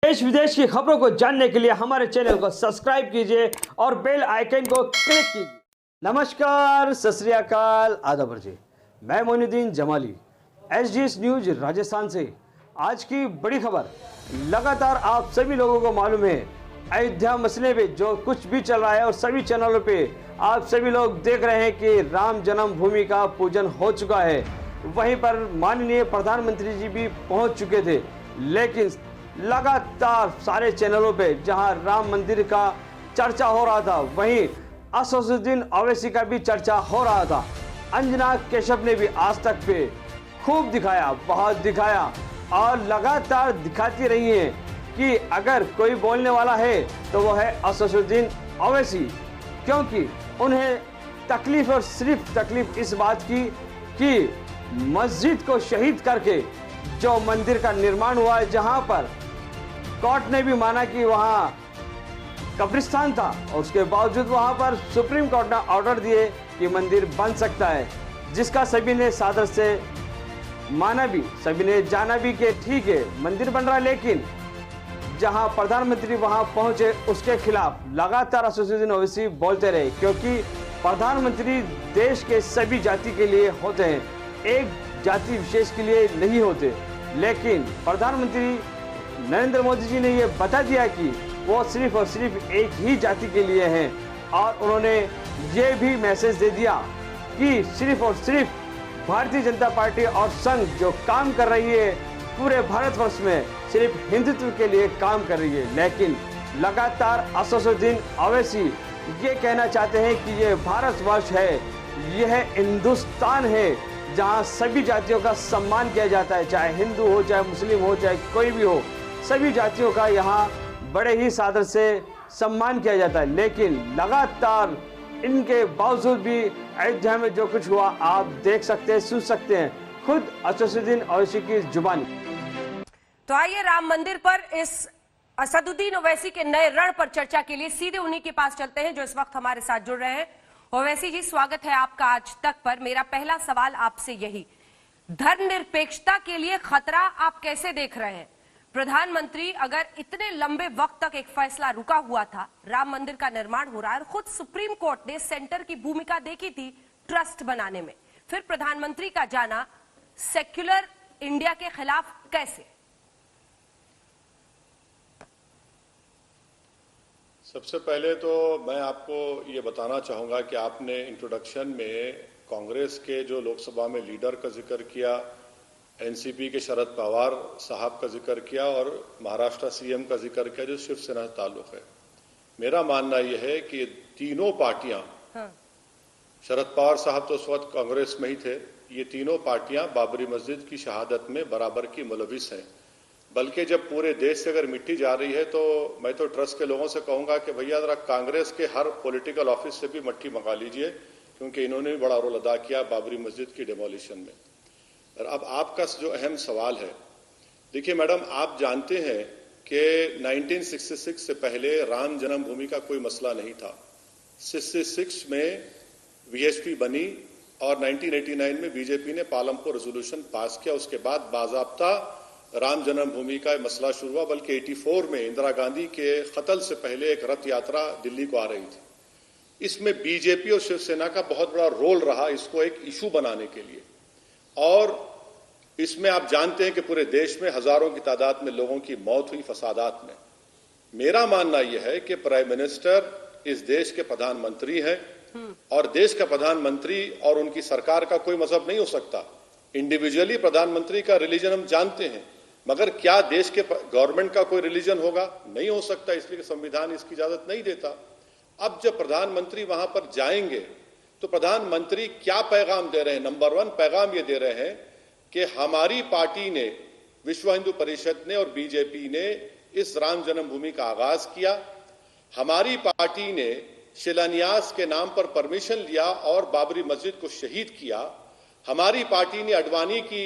देश विदेश की खबरों को जानने के लिए हमारे चैनल को सब्सक्राइब कीजिए और बेल आइकन को क्लिक कीजिए। नमस्कार, सत श्री अकाल, आदाब जी। मैं मोइनुद्दीन जमाली, एसडीएस न्यूज राजस्थान से। आज की बड़ी खबर, लगातार आप सभी लोगों को मालूम है अयोध्या मसले पे जो कुछ भी चल रहा है और सभी चैनलों पे आप सभी लोग देख रहे हैं कि राम जन्मभूमि का पूजन हो चुका है। वहीं पर माननीय प्रधानमंत्री जी भी पहुंच चुके थे, लेकिन लगातार सारे चैनलों पे जहां राम मंदिर का चर्चा हो रहा था, वहीं असदुद्दीन ओवैसी का भी चर्चा हो रहा था। अंजना कश्यप ने भी आज तक पे खूब दिखाया, बहुत दिखाया और लगातार दिखाती रही है कि अगर कोई बोलने वाला है तो वो है असदुद्दीन ओवैसी, क्योंकि उन्हें तकलीफ और सिर्फ तकलीफ इस बात की कि मस्जिद को शहीद करके जो मंदिर का निर्माण हुआ है, जहां पर कोर्ट ने भी माना कि वहां कब्रिस्तान था और उसके बावजूद वहां पर सुप्रीम कोर्ट ने ऑर्डर दिए कि मंदिर बन सकता है, जिसका सभी ने सादर से माना भी, सभी ने जाना भी कि ठीक है मंदिर बन रहा है। लेकिन जहां प्रधानमंत्री वहां पहुंचे उसके खिलाफ लगातार असदुद्दीन ओवैसी बोलते रहे, क्योंकि प्रधानमंत्री देश के सभी जाति के लिए होते हैं, एक जाति विशेष के लिए नहीं होते। लेकिन प्रधानमंत्री नरेंद्र मोदी जी ने यह बता दिया कि वो सिर्फ और सिर्फ एक ही जाति के लिए हैं और उन्होंने ये भी मैसेज दे दिया कि सिर्फ और सिर्फ भारतीय जनता पार्टी और संघ जो काम कर रही है पूरे भारतवर्ष में सिर्फ हिंदुत्व के लिए काम कर रही है। लेकिन लगातार असदुद्दीन ओवैसी ये कहना चाहते हैं कि ये भारतवर्ष है, यह हिंदुस्तान है, जहां सभी जातियों का सम्मान किया जाता है, चाहे हिंदू हो, चाहे मुस्लिम हो, चाहे कोई भी हो, सभी जातियों का यहाँ बड़े ही सादर से सम्मान किया जाता है। लेकिन लगातार इनके बावजूद भी अयोध्या में जो कुछ हुआ आप देख सकते हैं, सुन सकते हैं खुद असदुद्दीन ओवैसी की जुबानी। तो आइए राम मंदिर पर इस असदुद्दीन ओवैसी के नए रण पर चर्चा के लिए सीधे उन्हीं के पास चलते हैं जो इस वक्त हमारे साथ जुड़ रहे हैं। ओवैसी जी, स्वागत है आपका आज तक पर। मेरा पहला सवाल आपसे यही, धर्मनिरपेक्षता के लिए खतरा आप कैसे देख रहे हैं? प्रधानमंत्री अगर इतने लंबे वक्त तक एक फैसला रुका हुआ था, राम मंदिर का निर्माण हो रहा है और खुद सुप्रीम कोर्ट ने सेंटर की भूमिका देखी थी ट्रस्ट बनाने में, फिर प्रधानमंत्री का जाना सेक्युलर इंडिया के खिलाफ कैसे? सबसे पहले तो मैं आपको ये बताना चाहूँगा कि आपने इंट्रोडक्शन में कांग्रेस के जो लोकसभा में लीडर का जिक्र किया, एनसीपी के शरद पवार साहब का जिक्र किया और महाराष्ट्र सीएम का जिक्र किया जो शिवसेना से ताल्लुक है। मेरा मानना यह है कि तीनों पार्टियां, शरद पवार साहब तो उस वक्त कांग्रेस में ही थे, ये तीनों पार्टियां बाबरी मस्जिद की शहादत में बराबर की मुलविस हैं। बल्कि जब पूरे देश से अगर मिट्टी जा रही है तो मैं तो ट्रस्ट के लोगों से कहूंगा कि भैया जरा कांग्रेस के हर पॉलिटिकल ऑफिस से भी मट्टी मंगा लीजिए, क्योंकि इन्होंने भी बड़ा रोल अदा किया बाबरी मस्जिद की डिमोलिशन में। और अब आपका जो अहम सवाल है, देखिए मैडम, आप जानते हैं कि 1966 से पहले राम जन्मभूमि का कोई मसला नहीं था। 66 में वीएचपी बनी और 1989 में बीजेपी ने पालमपुर रेजोल्यूशन पास किया। उसके बाद बाज़ाब्ता राम जन्मभूमि का मसला शुरू हुआ। बल्कि 84 में इंदिरा गांधी के कत्ल से पहले एक रथ यात्रा दिल्ली को आ रही थी। इसमें बीजेपी और शिवसेना का बहुत बड़ा रोल रहा इसको एक इशू बनाने के लिए। और इसमें आप जानते हैं कि पूरे देश में हजारों की तादाद में लोगों की मौत हुई फसादात में। मेरा मानना यह है कि प्राइम मिनिस्टर इस देश के प्रधानमंत्री हैं और देश का प्रधानमंत्री और उनकी सरकार का कोई मजहब नहीं हो सकता। इंडिविजुअली प्रधानमंत्री का रिलीजन हम जानते हैं, मगर क्या देश के गवर्नमेंट का कोई रिलीजन होगा? नहीं हो सकता, इसलिए संविधान इसकी इजाजत नहीं देता। अब जब प्रधानमंत्री वहां पर जाएंगे तो प्रधानमंत्री क्या पैगाम दे रहे हैं? नंबर 1 पैगाम ये दे रहे हैं कि हमारी पार्टी ने, विश्व हिंदू परिषद ने और बीजेपी ने इस राम जन्मभूमि का आगाज किया। हमारी पार्टी ने शिलान्यास के नाम पर परमिशन लिया और बाबरी मस्जिद को शहीद किया। हमारी पार्टी ने अडवाणी की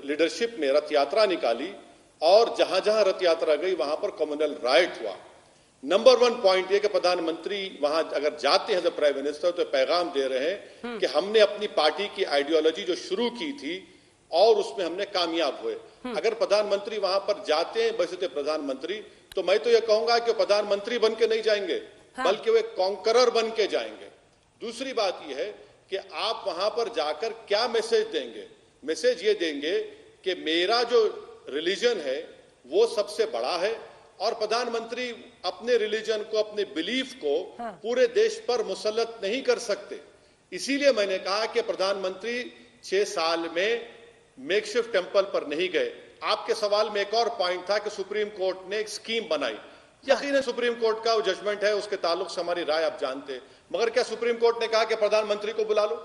लीडरशिप में रथ यात्रा निकाली और जहां जहां रथ यात्रा गई वहां पर कम्युनल राइट हुआ। नंबर 1 पॉइंट ये कि प्रधानमंत्री वहां अगर जाते हैं जब प्राइम मिनिस्टर, तो पैगाम दे रहे हैं कि हमने अपनी पार्टी की आइडियोलॉजी जो शुरू की थी और उसमें हमने कामयाब हुए। अगर प्रधानमंत्री वहां पर जाते हैं वैसे तो प्रधानमंत्री, तो मैं तो ये कहूंगा कि प्रधानमंत्री बन के नहीं जाएंगे, बल्कि वे कॉन्करर बन के जाएंगे। दूसरी बात यह है कि आप वहां पर जाकर क्या मैसेज देंगे? मैसेज ये देंगे कि मेरा जो रिलीजन है वो सबसे बड़ा है, और प्रधानमंत्री अपने रिलीजन को, अपने बिलीफ को पूरे देश पर मुसल्लत नहीं कर सकते। इसीलिए मैंने कहा कि प्रधानमंत्री 6 साल में मेकशिफ्ट टेंपल पर नहीं गए। आपके सवाल में एक और पॉइंट था कि सुप्रीम कोर्ट ने एक स्कीम बनाई। यकीनन सुप्रीम कोर्ट का वो जजमेंट है, उसके ताल्लुक से हमारी राय आप जानते, मगर क्या सुप्रीम कोर्ट ने कहा कि प्रधानमंत्री को बुला लो?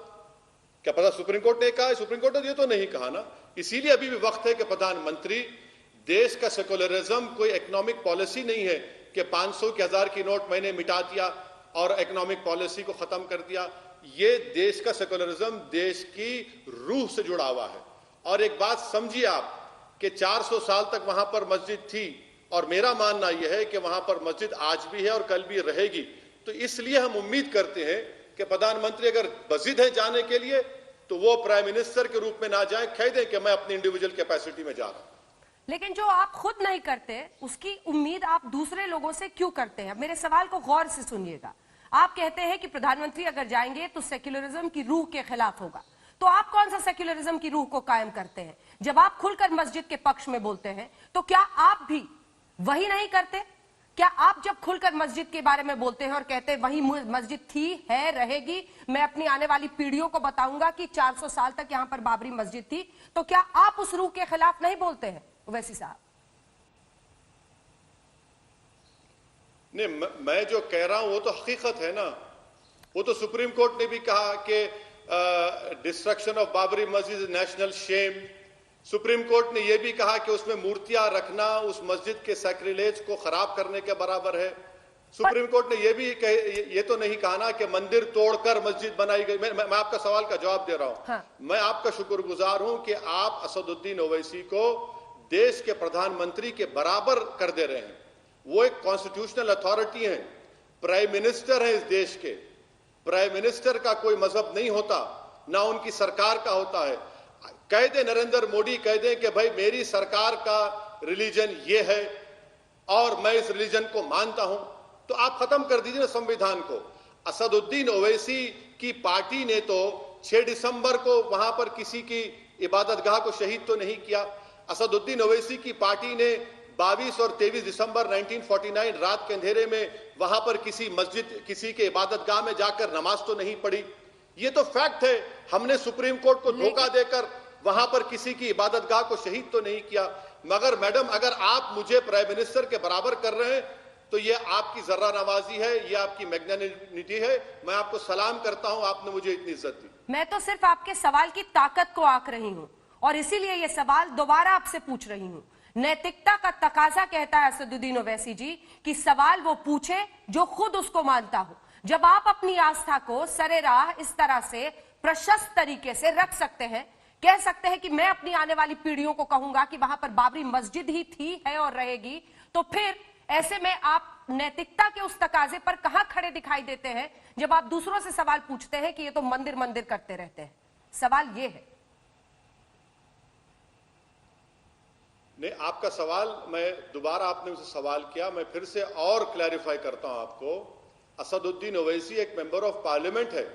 क्या पता सुप्रीम कोर्ट ने कहा? सुप्रीम कोर्ट ने ये तो नहीं कहा ना। इसीलिए अभी भी वक्त है कि प्रधानमंत्री, देश का सेकुलरिज्म कोई इकोनॉमिक पॉलिसी नहीं है कि 500 के 1000 की नोट मैंने मिटा दिया और इकोनॉमिक पॉलिसी को खत्म कर दिया। ये देश का सेकुलरिज्म देश की रूह से जुड़ा हुआ है। और एक बात समझिए आप कि 400 साल तक वहां पर मस्जिद थी, और मेरा मानना यह है कि वहां पर मस्जिद आज भी है और कल भी रहेगी। तो इसलिए हम उम्मीद करते हैं कि प्रधानमंत्री अगर मस्जिद है जाने के लिए, तो वो प्राइम मिनिस्टर के रूप में ना जाए, कह दें कि मैं अपनी इंडिविजुअल कैपेसिटी में जा रहा हूं। लेकिन जो आप खुद नहीं करते उसकी उम्मीद आप दूसरे लोगों से क्यों करते हैं? मेरे सवाल को गौर से सुनिएगा। आप कहते हैं कि प्रधानमंत्री अगर जाएंगे तो सेक्युलरिज्म की रूह के खिलाफ होगा, तो आप कौन सा सेक्युलरिज्म की रूह को कायम करते हैं? जब आप खुलकर मस्जिद के पक्ष में बोलते हैं तो क्या आप भी वही नहीं करते? क्या आप जब खुलकर मस्जिद के बारे में बोलते हैं और कहते हैं वही मस्जिद थी, है, रहेगी, मैं अपनी आने वाली पीढ़ियों को बताऊंगा कि 400 साल तक यहां पर बाबरी मस्जिद थी, तो क्या आप उस रूह के खिलाफ नहीं बोलते हैं ओवैसी साहब? नहीं, मैं जो कह रहा हूं वो तो हकीकत है ना। वो तो सुप्रीम कोर्ट ने भी कहा कि destruction of Babri Masjid is national shame. Supreme court ने यह भी कहा कि उसमें मूर्तियां रखना उस मस्जिद के सैक्रिलेज को खराब करने के बराबर है। सुप्रीम कोर्ट ने यह भी ये तो नहीं कहा ना कि मंदिर तोड़कर मस्जिद बनाई गई। मैं आपका सवाल का जवाब दे रहा हूं। हाँ। मैं आपका शुक्रगुजार हूं कि आप असदुद्दीन ओवैसी को देश के प्रधानमंत्री के बराबर कर दे रहे हैं। वो एक कॉन्स्टिट्यूशनल अथॉरिटी है, प्राइम मिनिस्टर है इस देश के। प्राइम मिनिस्टर का कोई मजहब नहीं होता, ना उनकी सरकार का होता है। कह दे नरेंद्र मोदी, कह दे कि भाई मेरी सरकार का रिलीजन ये है और मैं इस रिलीजन को मानता हूं, तो आप खत्म कर दीजिए ना संविधान को। असदुद्दीन ओवैसी की पार्टी ने तो 6 दिसंबर को वहां पर किसी की इबादतगाह को शहीद तो नहीं किया। असदुद्दीन ओवैसी की पार्टी ने 22 और 23 दिसंबर 1949 रात के अंधेरे में वहां पर किसी मस्जिद, किसी के इबादतगाह में जाकर नमाज तो नहीं पढ़ी। ये तो फैक्ट है। हमने सुप्रीम कोर्ट को धोखा देकर वहां पर किसी की इबादतगाह को शहीद तो नहीं किया। मगर मैडम, अगर आप मुझे प्राइम मिनिस्टर के बराबर कर रहे हैं तो ये आपकी जर्रा नवाजी है, ये आपकी मैग्नानिमिटी है। मैं आपको सलाम करता हूं, आपने मुझे इतनी इज्जत दी। मैं तो सिर्फ आपके सवाल की ताकत को आंक रही हूं और इसीलिए ये सवाल दोबारा आपसे पूछ रही हूं। नैतिकता का तकाजा कहता है असदुद्दीन ओवैसी जी कि सवाल वो पूछे जो खुद उसको मानता हो। जब आप अपनी आस्था को सरेराह इस तरह से प्रशस्त तरीके से रख सकते हैं, कह सकते हैं कि मैं अपनी आने वाली पीढ़ियों को कहूंगा कि वहां पर बाबरी मस्जिद ही थी, है और रहेगी, तो फिर ऐसे में आप नैतिकता के उस तकाजे पर कहां खड़े दिखाई देते हैं जब आप दूसरों से सवाल पूछते हैं कि ये तो मंदिर मंदिर करते रहते हैं? सवाल ये है। नहीं, आपका सवाल, मैं दोबारा आपने मुझसे सवाल किया, मैं फिर से और क्लैरिफाई करता हूं आपको। असदुद्दीन ओवैसी एक मेंबर ऑफ पार्लियामेंट है।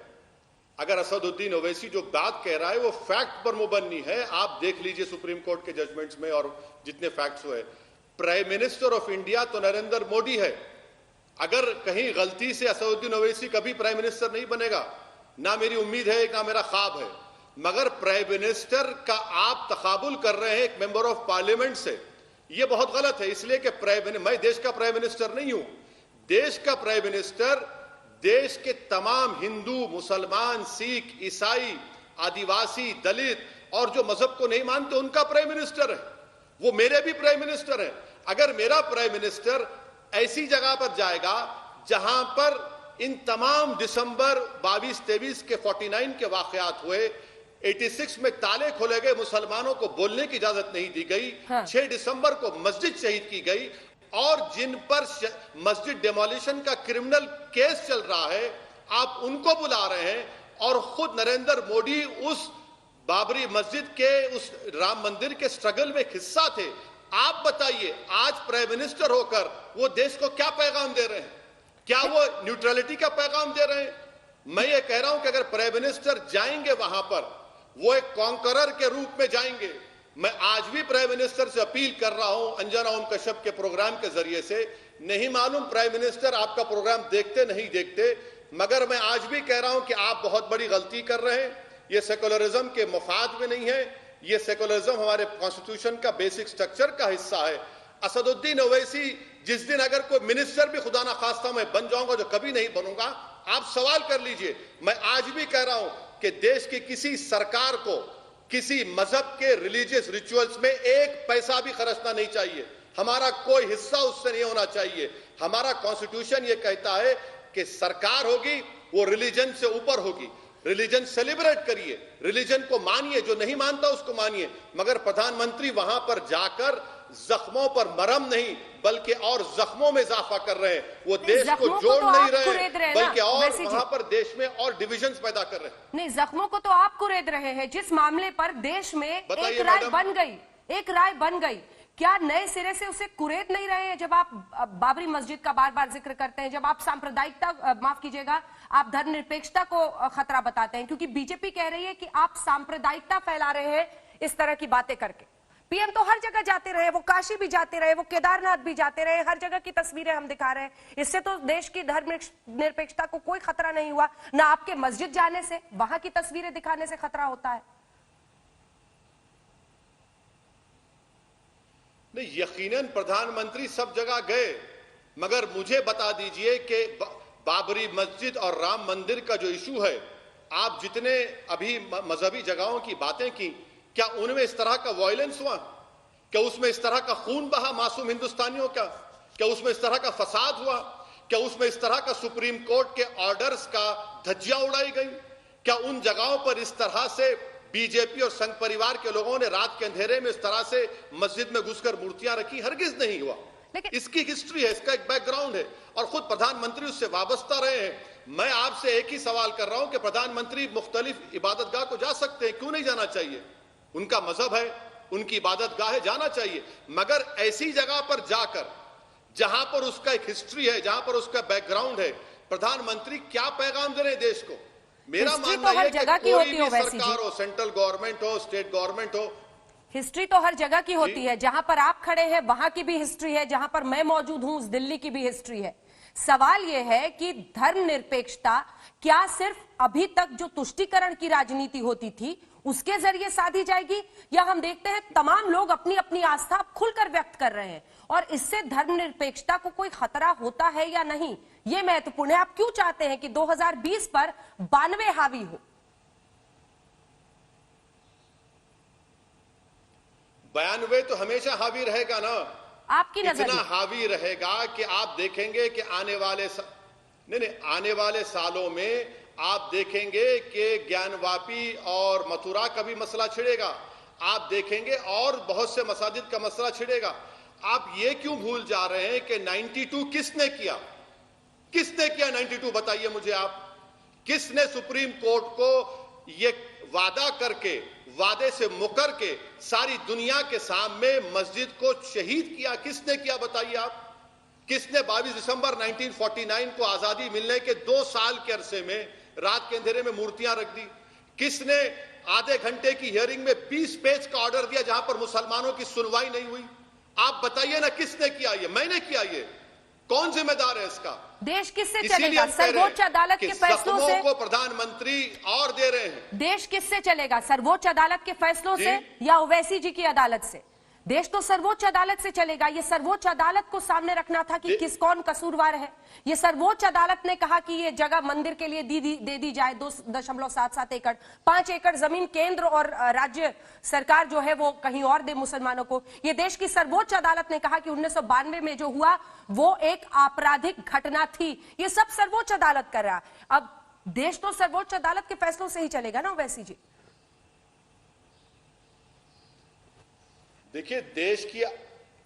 अगर असदुद्दीन ओवैसी जो बात कह रहा है वो फैक्ट पर मुबन्नी है, आप देख लीजिए सुप्रीम कोर्ट के जजमेंट्स में और जितने फैक्ट्स हुए। प्राइम मिनिस्टर ऑफ इंडिया तो नरेंद्र मोदी है। अगर कहीं गलती से असदुद्दीन ओवैसी कभी प्राइम मिनिस्टर नहीं बनेगा, ना मेरी उम्मीद है ना मेरा ख्वाब है, मगर प्राइम मिनिस्टर का आप तकाबुल कर रहे हैं एक मेंबर ऑफ पार्लियामेंट से, यह बहुत गलत है। इसलिए कि मैं देश का प्राइम मिनिस्टर नहीं हूं। देश का प्राइम मिनिस्टर देश के तमाम हिंदू, मुसलमान, सिख, ईसाई, आदिवासी, दलित और जो मजहब को नहीं मानते उनका प्राइम मिनिस्टर है। वो मेरे भी प्राइम मिनिस्टर हैं। अगर मेरा प्राइम मिनिस्टर ऐसी जगह पर जाएगा जहां पर इन तमाम दिसंबर 22-23 के 49 के वाकयात हुए, 86 में ताले खोले गए, मुसलमानों को बोलने की इजाजत नहीं दी गई, 6 दिसंबर को मस्जिद शहीद की गई और जिन पर मस्जिद डेमोलिशन का क्रिमिनल केस चल रहा है, आप उनको बुला रहे हैं और खुद नरेंद्र मोदी उस बाबरी मस्जिद के उस राम मंदिर के स्ट्रगल में हिस्सा थे। आप बताइए, आज प्राइम मिनिस्टर होकर वो देश को क्या पैगाम दे रहे हैं? क्या वो न्यूट्रलिटी का पैगाम दे रहे हैं? मैं ये कह रहा हूं कि अगर प्राइम मिनिस्टर जाएंगे वहां पर, वो एक कॉन्करर के रूप में जाएंगे। मैं आज भी प्राइम मिनिस्टर से अपील कर रहा हूं अंजना ओम कश्यप के प्रोग्राम के जरिए से। नहीं मालूम प्राइम मिनिस्टर आपका प्रोग्राम देखते नहीं देखते, मगर मैं आज भी कह रहा हूं कि आप बहुत बड़ी गलती कर रहे हैं। ये सेकुलरिज्म के मफाद में नहीं है, ये सेकुलरिज्म हमारे कॉन्स्टिट्यूशन का बेसिक स्ट्रक्चर का हिस्सा है। असदुद्दीन ओवैसी, जिस दिन अगर कोई मिनिस्टर भी खुदा ना खास्ता मैं बन जाऊंगा, जो कभी नहीं बनूंगा, आप सवाल कर लीजिए। मैं आज भी कह रहा हूं कि देश की किसी सरकार को किसी मजहब के रिलीजियस रिचुअल्स में एक पैसा भी खर्चना नहीं चाहिए। हमारा कोई हिस्सा उससे नहीं होना चाहिए। हमारा कॉन्स्टिट्यूशन ये कहता है कि सरकार होगी वो रिलीजन से ऊपर होगी। रिलीजन सेलिब्रेट करिए, रिलीजन को मानिए, जो नहीं मानता उसको मानिए, मगर प्रधानमंत्री वहां पर जाकर जख्मों पर मरहम नहीं बल्कि और जख्मों में इजाफा कर रहे हैं। वो देश को जोड़ नहीं रहे बल्कि और वहां पर देश में और डिविजन्स पैदा कर रहे हैं। नहीं, जख्मों को तो आप कुरेद रहे हैं। जिस मामले पर देश में एक राय बन गई, क्या नए सिरे से उसे कुरेद नहीं रहे हैं? जब आप बाबरी मस्जिद का बार बार जिक्र करते हैं, जब आप सांप्रदायिकता, माफ कीजिएगा, आप धर्मनिरपेक्षता को खतरा बताते हैं, क्योंकि बीजेपी कह रही है कि आप सांप्रदायिकता फैला रहे हैं इस तरह की बातें करके। पीएम तो हर जगह जाते रहे, वो काशी भी जाते रहे, वो केदारनाथ भी जाते रहे, हर जगह की तस्वीरें हम दिखा रहे हैं। इससे तो देश की धर्मनिरपेक्षता को कोई खतरा नहीं हुआ। ना आपके मस्जिद जाने से, वहां की तस्वीरें दिखाने से खतरा होता है। नहीं, यकीनन प्रधानमंत्री सब जगह गए, मगर मुझे बता दीजिए कि बाबरी मस्जिद और राम मंदिर का जो इशू है, आप जितने अभी मजहबी जगहों की बातें की, क्या उनमें इस तरह का वायलेंस हुआ? क्या उसमें इस तरह का खून बहा मासूम हिंदुस्तानियों का? क्या उसमें इस तरह का फसाद हुआ? क्या उसमें इस तरह का सुप्रीम कोर्ट के ऑर्डर्स का धज्जियां उड़ाई गई? क्या उन जगहों पर इस तरह से बीजेपी और संघ परिवार के लोगों ने रात के अंधेरे में इस तरह से मस्जिद में घुसकर मूर्तियां रखी? हरगिज नहीं हुआ। इसकी हिस्ट्री है, इसका एक बैकग्राउंड है, और खुद प्रधानमंत्री उससे वाबस्ता रहे हैं। मैं आपसे एक ही सवाल कर रहा हूं कि प्रधानमंत्री मुख्तलिफ इबादतगाह को जा सकते हैं, क्यों नहीं जाना चाहिए? उनका मजहब है, उनकी इबादतगाह है, जाना चाहिए। मगर ऐसी जगह पर जाकर जहां पर उसका एक हिस्ट्री है, जहां पर उसका बैकग्राउंड है, प्रधानमंत्री क्या पैगाम दे रहे हैं देश को? मेरा मानना है कि कोई भी सरकार हो, सेंट्रल गवर्नमेंट हो, स्टेट गवर्नमेंट हो, हिस्ट्री तो हर जगह की होती है। जहां पर आप खड़े हैं वहां की भी हिस्ट्री है, जहां पर मैं मौजूद हूं उस दिल्ली की भी हिस्ट्री है। सवाल यह है कि धर्मनिरपेक्षता क्या सिर्फ अभी तक जो तुष्टीकरण की राजनीति होती थी उसके जरिए साधी जाएगी, या हम देखते हैं तमाम लोग अपनी अपनी आस्था खुलकर व्यक्त कर रहे हैं, और इससे धर्मनिरपेक्षता को कोई खतरा होता है या नहीं, ये महत्वपूर्ण है। आप क्यों चाहते हैं कि 2020 पर 92 हावी हो? 92 तो हमेशा हावी रहेगा ना। आपकी नजर इतना हावी रहेगा कि आप देखेंगे कि आने वाले सालों में आप देखेंगे कि ज्ञानवापी और मथुरा का भी मसला छिड़ेगा। आप देखेंगे और बहुत से मसाजिद का मसला छिड़ेगा। आप ये क्यों भूल जा रहे हैं कि 92 किसने किया? 92 बताइए मुझे आप। किसने सुप्रीम कोर्ट को ये वादा करके, वादे से मुकर के सारी दुनिया के सामने मस्जिद को शहीद किया? किसने किया बताइए आप? किसने 22 दिसंबर 1949 को आजादी मिलने के 2 साल के अरसे में रात के अंधेरे में मूर्तियां रख दी? किसने आधे घंटे की हियरिंग में 20 पेज का ऑर्डर दिया जहां पर मुसलमानों की सुनवाई नहीं हुई? आप बताइए ना, किसने किया? ये मैंने किया। ये कौन जिम्मेदार है इसका? देश किससे चलेगा? सर्वोच्च अदालत के फैसलों से को प्रधानमंत्री और दे रहे हैं। देश किससे चलेगा? सर्वोच्च अदालत के फैसलों से या ओवैसी जी की अदालत से? देश तो सर्वोच्च अदालत से चलेगा। ये सर्वोच्च अदालत को सामने रखना था कि किस कौन कसूरवार है। ये सर्वोच्च अदालत ने कहा कि ये जगह मंदिर के लिए दे दी जाए 2.77 एकड़, 5 एकड़ जमीन केंद्र और राज्य सरकार जो है वो कहीं और दे मुसलमानों को। ये देश की सर्वोच्च अदालत ने कहा कि 1992 में जो हुआ वो एक आपराधिक घटना थी। ये सब सर्वोच्च अदालत कर रहा। अब देश तो सर्वोच्च अदालत के फैसलों से ही चलेगा ना ओवैसी जी? देखिए, देश की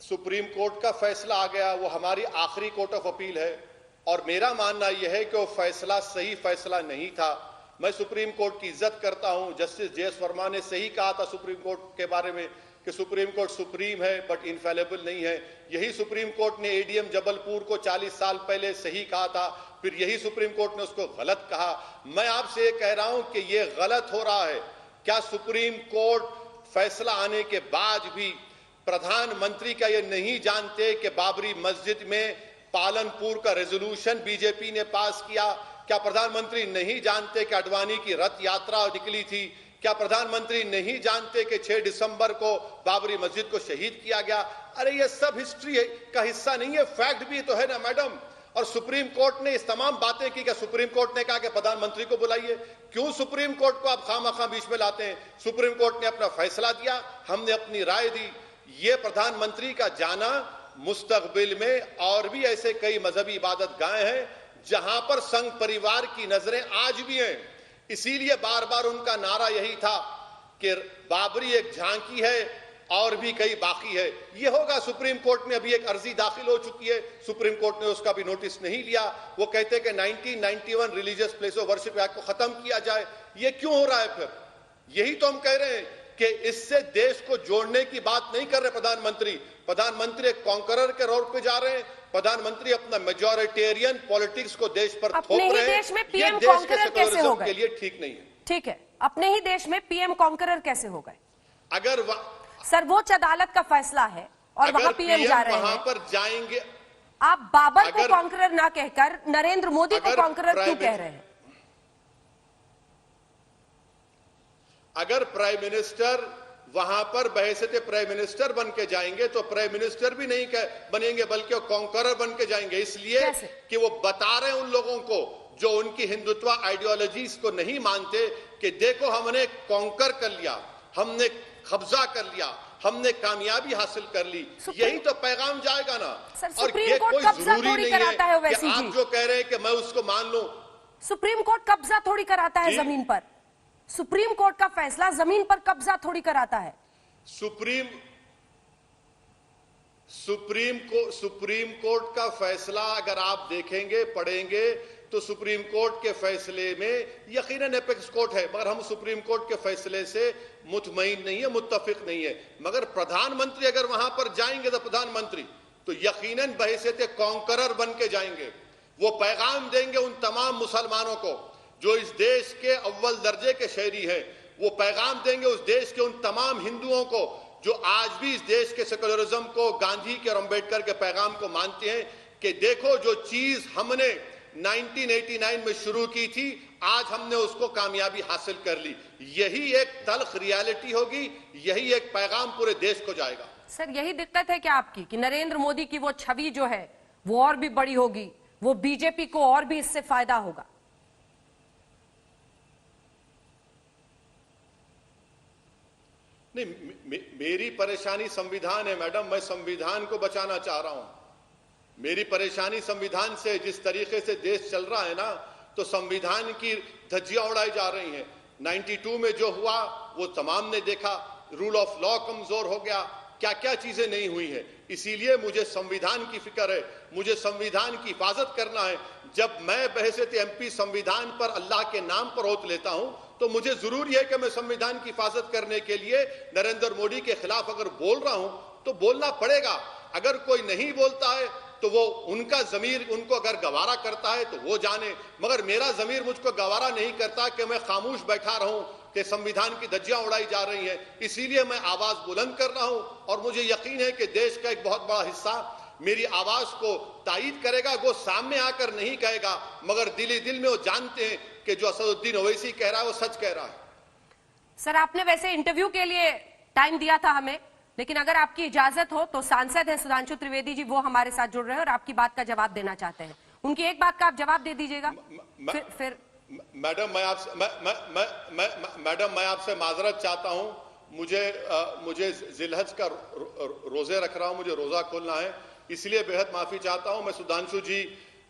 सुप्रीम कोर्ट का फैसला आ गया, वो हमारी आखिरी कोर्ट ऑफ अपील है, और मेरा मानना यह है कि वो फैसला सही फैसला नहीं था। मैं सुप्रीम कोर्ट की इज्जत करता हूं। जस्टिस जेएस वर्मा ने सही कहा था सुप्रीम कोर्ट के बारे में कि सुप्रीम कोर्ट सुप्रीम है बट इनफेलेबल नहीं है। यही सुप्रीम कोर्ट ने एडीएम जबलपुर को 40 साल पहले सही कहा था, फिर यही सुप्रीम कोर्ट ने उसको गलत कहा। मैं आपसे ये कह रहा हूं कि ये गलत हो रहा है। क्या सुप्रीम कोर्ट फैसला आने के बाद भी प्रधानमंत्री का ये नहीं जानते कि बाबरी मस्जिद में पालनपुर का रेजोल्यूशन बीजेपी ने पास किया? क्या प्रधानमंत्री नहीं जानते कि अडवाणी की रथ यात्रा निकली थी? क्या प्रधानमंत्री नहीं जानते कि 6 दिसंबर को बाबरी मस्जिद को शहीद किया गया? अरे ये सब हिस्ट्री का हिस्सा नहीं है, फैक्ट भी तो है ना मैडम। और सुप्रीम कोर्ट ने इस तमाम बातें की। क्या सुप्रीम कोर्ट ने कहा कि प्रधानमंत्री को बुलाइए? क्यों सुप्रीम कोर्ट को आप खामखा बीच में लाते हैं? सुप्रीम कोर्ट ने अपना फैसला दिया, हमने अपनी राय दी। ये प्रधानमंत्री का जाना मुस्तकबिल में और भी ऐसे कई मजहबी इबादत गाह हैं जहां पर संघ परिवार की नजरें आज भी हैं। इसीलिए बार बार उनका नारा यही था कि बाबरी एक झांकी है और भी कई बाकी है। ये होगा। सुप्रीम कोर्ट में अभी एक अर्जी दाखिल हो चुकी है, सुप्रीम कोर्ट ने उसका भी नोटिस नहीं लिया। वो कहते हैं कि 1991 religious place of worship act को खत्म किया जाए। ये क्यों हो रहा है? फिर यही तो हम कह रहे हैं कि इससे देश को जोड़ने की बात नहीं कर रहे प्रधानमंत्री। प्रधानमंत्री एक कॉन्करर के रोड पे जा रहे हैं। प्रधानमंत्री अपना मेजॉरिटेरियन पॉलिटिक्स को देश पर थोप रहे हैं। अपने ही देश में पीएम देश के कॉन्करर कैसे हो सेक्युलरिज्म के लिए ठीक नहीं है। ठीक है, अपने ही देश में पीएम कॉन्करर कैसे हो गए? अगर सर्वोच्च अदालत का फैसला है और वहां पीएम जा रहे हैं, वहां पर जाएंगे। आप बाबर को कॉन्करर ना कहकर नरेंद्र मोदी को कॉन्करर क्यों कह रहे हैं? अगर प्राइम मिनिस्टर वहां पर बहैसियत प्राइम मिनिस्टर बन के जाएंगे तो प्राइम मिनिस्टर भी नहीं बनेंगे बल्कि वो कॉन्करर बन के जाएंगे। इसलिए कि वो बता रहे हैं उन लोगों को जो उनकी हिंदुत्व आइडियोलॉजीज को नहीं मानते कि देखो हमने कॉन्कर कर लिया, हमने कब्जा कर लिया, हमने कामयाबी हासिल कर ली। यही तो पैगाम जाएगा ना। और ये कोई जरूरी नहीं है कि आप जो कह रहे हैं कि मैं उसको मान लूं। सुप्रीम कोर्ट कब्जा थोड़ी कराता है जमीन पर। सुप्रीम कोर्ट का फैसला जमीन पर कब्जा थोड़ी कराता है। सुप्रीम कोर्ट का फैसला अगर आप देखेंगे, पढ़ेंगे तो सुप्रीम कोर्ट के फैसले में यकीनन एपेक्स कोर्ट है, मगर हम सुप्रीम कोर्ट के फैसले से मुतमईन नहीं है, मुत्तफिक नहीं है। मगर प्रधानमंत्री अगर वहां पर जाएंगे तो प्रधानमंत्री तो यकीनन बहैसियत कॉन्करर बन के जाएंगे। वो पैगाम देंगे उन तमाम मुसलमानों को जो इस देश के अव्वल दर्जे के शहरी हैं। वो पैगाम देंगे उस देश के उन तमाम हिंदुओं को जो आज भी इस देश के सेकुलरिज्म को, गांधी के और अम्बेडकर के पैगाम को मानते हैं कि देखो जो चीज हमने 1989 में शुरू की थी आज हमने उसको कामयाबी हासिल कर ली। यही एक तल्ख रियलिटी होगी, यही एक पैगाम पूरे देश को जाएगा। सर यही दिक्कत है क्या आपकी कि नरेंद्र मोदी की वो छवि जो है वो और भी बड़ी होगी, वो बीजेपी को और भी इससे फायदा होगा? नहीं, मेरी परेशानी संविधान है मैडम, मैं संविधान को बचाना चाह रहा हूं। मेरी परेशानी संविधान से, जिस तरीके से देश चल रहा है ना, तो संविधान की धज्जियां उड़ाई जा रही हैं। 92 में जो हुआ वो तमाम ने देखा, रूल ऑफ लॉ कमजोर हो गया, क्या क्या चीजें नहीं हुई हैं। इसीलिए मुझे संविधान की फिक्र है, मुझे संविधान की हिफाजत करना है। जब मैं बहैसियत एमपी संविधान पर अल्लाह के नाम पर ओत लेता हूं तो मुझे जरूरी है कि मैं संविधान की हिफाजत करने के लिए नरेंद्र मोदी के खिलाफ अगर बोल रहा हूं तो बोलना पड़ेगा। अगर कोई नहीं बोलता है तो वो उनका जमीर उनको अगर गवारा करता है तो वो जाने, मगर मेरा जमीर मुझको गवारा नहीं करता कि मैं खामोश बैठा रहूं कि संविधान की धज्जियां उड़ाई जा रही हैं। इसीलिए मैं आवाज बुलंद कर रहा हूं और मुझे यकीन है कि देश का एक बहुत बड़ा हिस्सा मेरी आवाज को तायीद करेगा। वो सामने आकर नहीं कहेगा, मगर दिली दिल में वो जानते हैं कि जो असदुद्दीन ओवैसी कह रहा है वो सच कह रहा है। सर आपने वैसे इंटरव्यू के लिए टाइम दिया था हमें, लेकिन अगर आपकी इजाजत हो तो सांसद हैं सुधांशु त्रिवेदी जी, वो हमारे साथ जुड़ रहे हैं और आपकी बात का जवाब देना चाहते हैं। उनकी एक बात का आप जवाब दे दीजिएगा। फिर मैडम मैं आपसे माजरत चाहता हूं। मुझे जिलहज का रोजे रख रहा हूं, मुझे रोजा खोलना है, इसलिए बेहद माफी चाहता हूं। मैं सुधांशु जी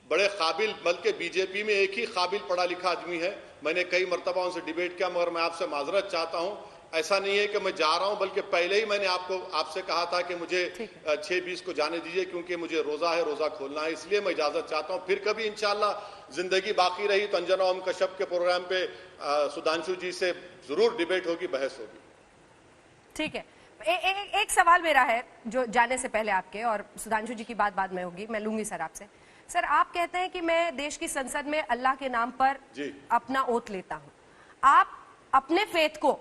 बड़े काबिल, बल्कि बीजेपी में एक ही काबिल पढ़ा लिखा आदमी है, मैंने कई मरतबा उनसे डिबेट किया, मगर मैं आपसे माजरत चाहता हूं ऐसा नहीं है कि मैं जा रहा हूं, बल्कि पहले ही मैंने आपसे कहा था कि मुझे 6:20 को जाने दीजिए, क्योंकि मुझे रोजा है, रोजा खोलना है, इसलिए मैं इजाजत चाहता हूं। फिर कभी इंशाल्लाह जिंदगी बाकी रही तो अंजना ओम कश्यप के प्रोग्राम पे सुधांशु जी से जरूर डिबेट होगी, बहस होगी। ठीक है। एक सवाल मेरा है जो जाने से पहले आपके, और सुधांशु जी की बात बाद में होगी, मैं लूंगी सर आपसे। सर, आप कहते हैं कि मैं देश की संसद में अल्लाह के नाम पर अपना ओथ लेता हूं। आप अपने फेथ को,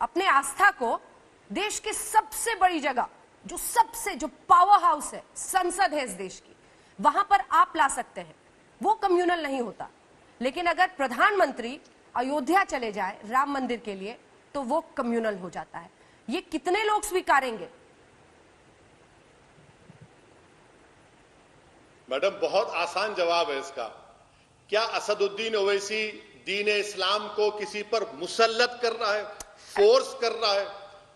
अपने आस्था को देश की सबसे बड़ी जगह, जो पावर हाउस है, संसद है इस देश की, वहां पर आप ला सकते हैं। वो कम्युनल नहीं होता। लेकिन अगर प्रधानमंत्री अयोध्या चले जाए राम मंदिर के लिए तो वो कम्युनल हो जाता है। ये कितने लोग स्वीकारेंगे? मैडम, बहुत आसान जवाब है इसका। क्या असदुद्दीन ओवैसी दीन इस्लाम को किसी पर मुसल्लत कर रहा है, फोर्स कर रहा है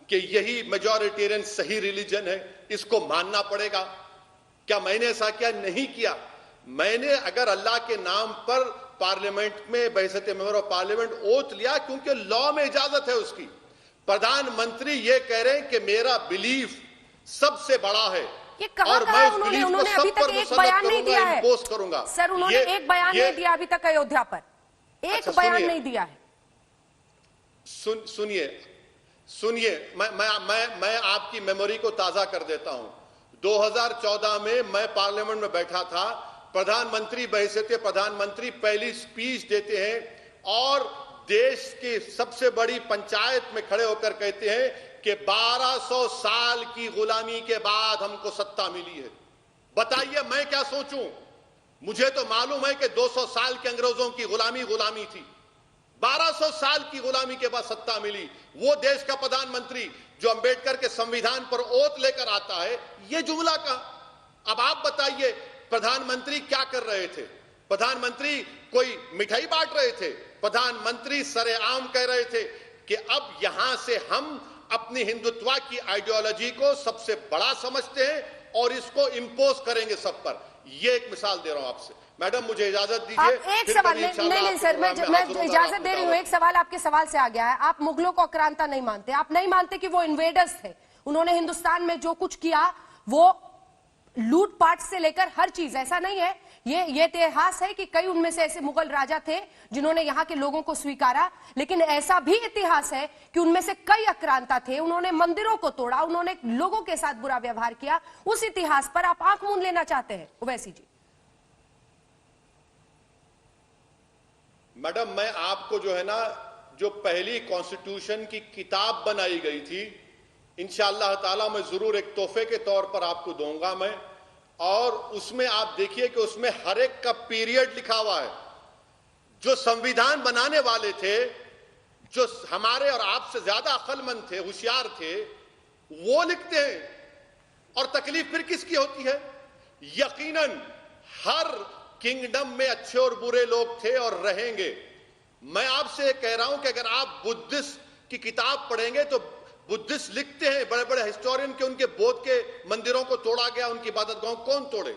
कि यही मेजॉरिटेरियन सही रिलीजन है, इसको मानना पड़ेगा? क्या मैंने ऐसा किया? नहीं किया। मैंने अगर अल्लाह के नाम पर पार्लियामेंट में बहसत मेंबर ऑफ पार्लियामेंट ओथ लिया, क्योंकि लॉ में इजाजत है उसकी। प्रधानमंत्री ये कह रहे हैं कि मेरा बिलीफ सबसे बड़ा है, ये कहां और कहा मैं उस उन्होंने? बिलीफ को उन्होंने सब अभी पर तक एक मुसल्लत बयान नहीं करूंगा, दिया है। इंपोज करूंगा। सर, उन्होंने एक बयान नहीं दिया अभी तक अयोध्या पर, एक अच्छा, बयान नहीं दिया है। सुनिए, मैं आपकी मेमोरी को ताजा कर देता हूं। 2014 में मैं पार्लियामेंट में बैठा था, प्रधानमंत्री बहैसियत प्रधानमंत्री पहली स्पीच देते हैं और देश की सबसे बड़ी पंचायत में खड़े होकर कहते हैं कि 1200 साल की गुलामी के बाद हमको सत्ता मिली है। बताइए मैं क्या सोचूं? मुझे तो मालूम है कि 200 साल के अंग्रेजों की गुलामी थी। 1200 साल की गुलामी के बाद सत्ता मिली। वो देश का प्रधानमंत्री जो अंबेडकर के संविधान पर ओथ लेकर आता है, ये जुमला का। अब आप बताइए, प्रधानमंत्री क्या कर रहे थे? प्रधानमंत्री कोई मिठाई बांट रहे थे? प्रधानमंत्री सरेआम कह रहे थे कि अब यहां से हम अपनी हिंदुत्व की आइडियोलॉजी को सबसे बड़ा समझते हैं और इसको इंपोज करेंगे सब पर। ये एक मिसाल दे रहा हूं आपसे। मैडम, मुझे इजाजत दीजिए। आप एक सवाल नहीं सर, मैं इजाजत दे रही हूँ। एक सवाल आपके सवाल से आ गया है। आप मुगलों को आक्रांता नहीं मानते। आप नहीं मानते कि वो इन्वेडर्स थे। उन्होंने हिंदुस्तान में जो कुछ किया वो लूटपाट से लेकर हर चीज, ऐसा नहीं है। ये इतिहास है कि कई उनमें से ऐसे मुगल राजा थे जिन्होंने यहाँ के लोगों को स्वीकारा, लेकिन ऐसा भी इतिहास है कि उनमें से कई आक्रांता थे। उन्होंने मंदिरों को तोड़ा, उन्होंने लोगों के साथ बुरा व्यवहार किया। उस इतिहास पर आप आंख मूंद लेना चाहते हैं ओवैसी जी? मैडम, मैं आपको जो है ना, जो पहली कॉन्स्टिट्यूशन की किताब बनाई गई थी, इंशाअल्लाह ताला मैं जरूर एक तोहफे के तौर पर आपको दूंगा मैं। और उसमें आप देखिए कि उसमें हर एक का पीरियड लिखा हुआ है। जो संविधान बनाने वाले थे, जो हमारे और आपसे ज्यादा अक्लमंद थे, होशियार थे, वो लिखते हैं। और तकलीफ फिर किसकी होती है? यकीनन हर किंगडम में अच्छे और बुरे लोग थे और रहेंगे। मैं आपसे कह रहा हूं कि अगर आप बुद्धिस्ट की किताब पढ़ेंगे तो बुद्धिस्ट लिखते हैं, बड़े बड़े हिस्टोरियन के, उनके बौद्ध के मंदिरों को तोड़ा गया, उनकी इबादतगाहों कौन तोड़े?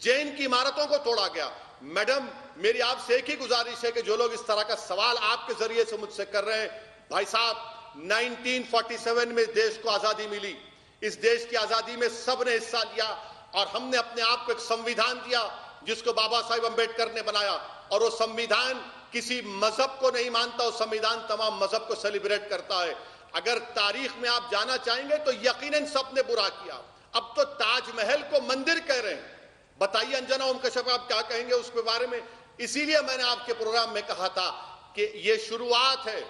जैन की इमारतों को तोड़ा गया। मैडम, मेरी आपसे एक ही गुजारिश है कि जो लोग इस तरह का सवाल आपके जरिए से मुझसे कर रहे हैं, भाई साहब, 1947 में देश को आजादी मिली। इस देश की आजादी में सबने हिस्सा लिया और हमने अपने आप को एक संविधान दिया जिसको बाबा साहिब अंबेडकर ने बनाया। और वो संविधान किसी मजहब को नहीं मानता, वो संविधान तमाम मजहब को सेलिब्रेट करता है। अगर तारीख में आप जाना चाहेंगे तो यकीनन सबने बुरा किया। अब तो ताजमहल को मंदिर कह रहे हैं। बताइए अंजना ओम कश्यप, आप क्या कहेंगे उसके बारे में? इसीलिए मैंने आपके प्रोग्राम में कहा था कि ये शुरुआत है।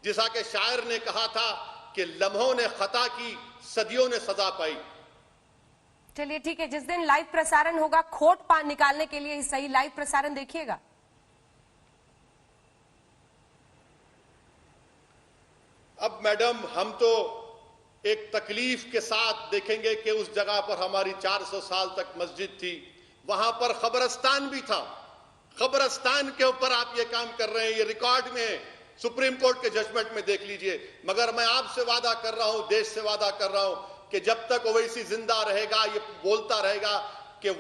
जैसा कि शायर ने कहा था कि लम्हों ने खता की, सदियों ने सजा पाई। चलिए ठीक है, जिस दिन लाइव प्रसारण होगा खोट निकालने के लिए सही लाइव प्रसारण देखिएगा। अब मैडम, हम तो एक तकलीफ के साथ देखेंगे कि उस जगह पर हमारी 400 साल तक मस्जिद थी, वहां पर खबरस्तान भी था। खबरस्तान के ऊपर आप ये काम कर रहे हैं, ये रिकॉर्ड में है, सुप्रीम कोर्ट के जजमेंट में देख लीजिए। मगर मैं आपसे वादा कर रहा हूं, देश से वादा कर रहा हूं कि जब तक ओवैसी जिंदा रहेगा, ये बोलता रहेगा कि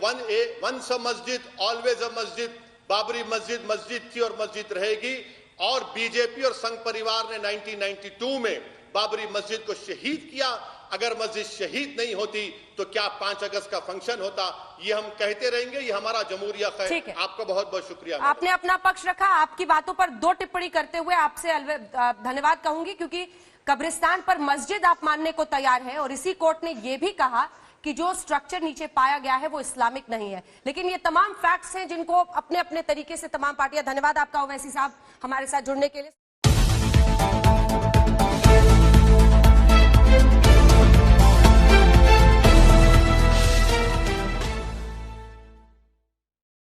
वंस अ मस्जिद ऑलवेज अ मस्जिद, बाबरी मस्जिद मस्जिद थी और मस्जिद रहेगी। और बीजेपी और संघ परिवार ने 1992 में बाबरी मस्जिद को शहीद किया। अगर मस्जिद शहीद नहीं होती तो क्या 5 अगस्त का फंक्शन होता? ये हम कहते रहेंगे, ये हमारा जमहूरिया है। आपका बहुत बहुत शुक्रिया। आपने अपना पक्ष रखा। आपकी बातों पर 2 टिप्पणी करते हुए आपसे धन्यवाद कहूंगी, क्योंकि कब्रिस्तान पर मस्जिद आप मानने को तैयार हैं और इसी कोर्ट ने यह भी कहा कि जो स्ट्रक्चर नीचे पाया गया है वो इस्लामिक नहीं है। लेकिन ये तमाम फैक्ट्स हैं जिनको अपने अपने तरीके से तमाम पार्टियां, धन्यवाद आपका ओवैसी साहब हमारे साथ जुड़ने के लिए।